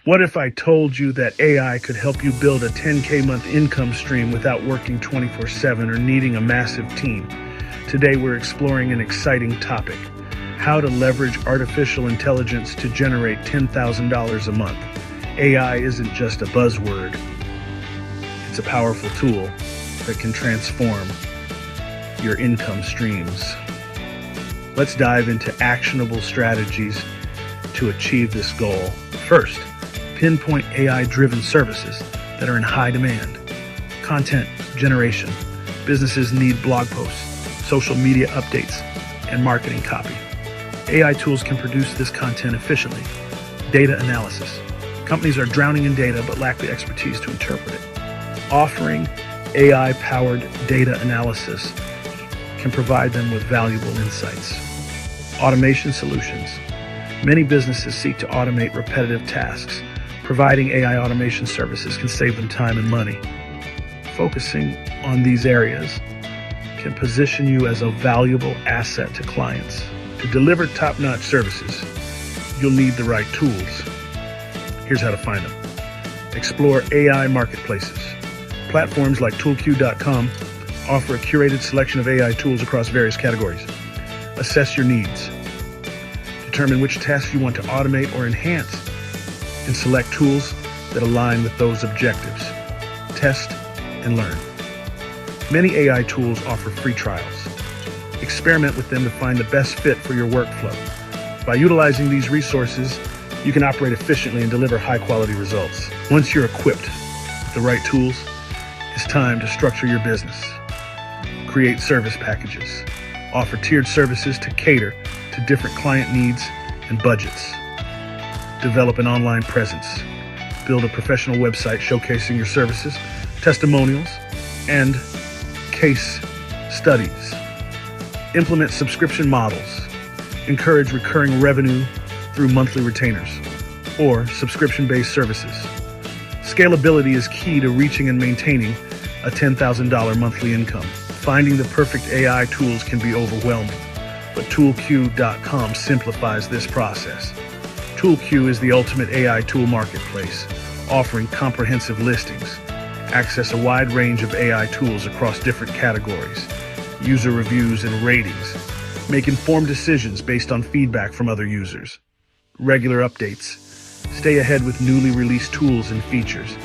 What if I told you that AI could help you build a 10K month income stream without working 24/7 or needing a massive team? Today we're exploring an exciting topic: how to leverage artificial intelligence to generate $10,000 a month. AI isn't just a buzzword. It's a powerful tool that can transform your income streams. Let's dive into actionable strategies to achieve this goal. First, pinpoint AI-driven services that are in high demand. Content generation. Businesses need blog posts, social media updates, and marketing copy. AI tools can produce this content efficiently. Data analysis. Companies are drowning in data but lack the expertise to interpret it. Offering AI-powered data analysis can provide them with valuable insights. Automation solutions. Many businesses seek to automate repetitive tasks. Providing AI automation services can save them time and money. Focusing on these areas can position you as a valuable asset to clients. To deliver top-notch services, you'll need the right tools. Here's how to find them. Explore AI marketplaces. Platforms like toolq.com offer a curated selection of AI tools across various categories. Assess your needs. Determine which tasks you want to automate or enhance, and select tools that align with those objectives. Test and learn. Many AI tools offer free trials. Experiment with them to find the best fit for your workflow. By utilizing these resources, you can operate efficiently and deliver high-quality results. Once you're equipped with the right tools, it's time to structure your business. Create service packages. Offer tiered services to cater to different client needs and budgets. Develop an online presence. Build a professional website showcasing your services, testimonials, and case studies. Implement subscription models. Encourage recurring revenue through monthly retainers or subscription-based services. Scalability is key to reaching and maintaining a $10,000 monthly income. Finding the perfect AI tools can be overwhelming, but toolq.com simplifies this process. ToolQ is the ultimate AI tool marketplace, offering comprehensive listings. Access a wide range of AI tools across different categories, user reviews and ratings. Make informed decisions based on feedback from other users. Regular updates. Stay ahead with newly released tools and features.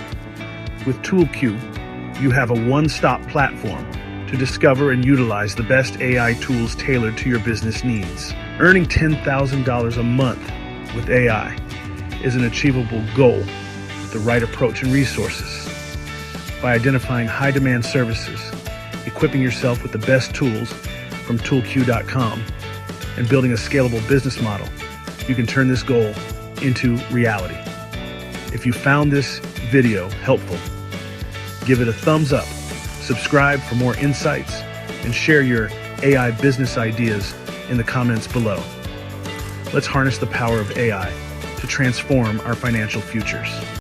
With ToolQ, you have a one-stop platform to discover and utilize the best AI tools tailored to your business needs. Earning $10,000 a month with AI is an achievable goal with the right approach and resources. By identifying high-demand services, equipping yourself with the best tools from toolq.com, and building a scalable business model, you can turn this goal into reality. If you found this video helpful, give it a thumbs up, subscribe for more insights, and share your AI business ideas in the comments below. Let's harness the power of AI to transform our financial futures.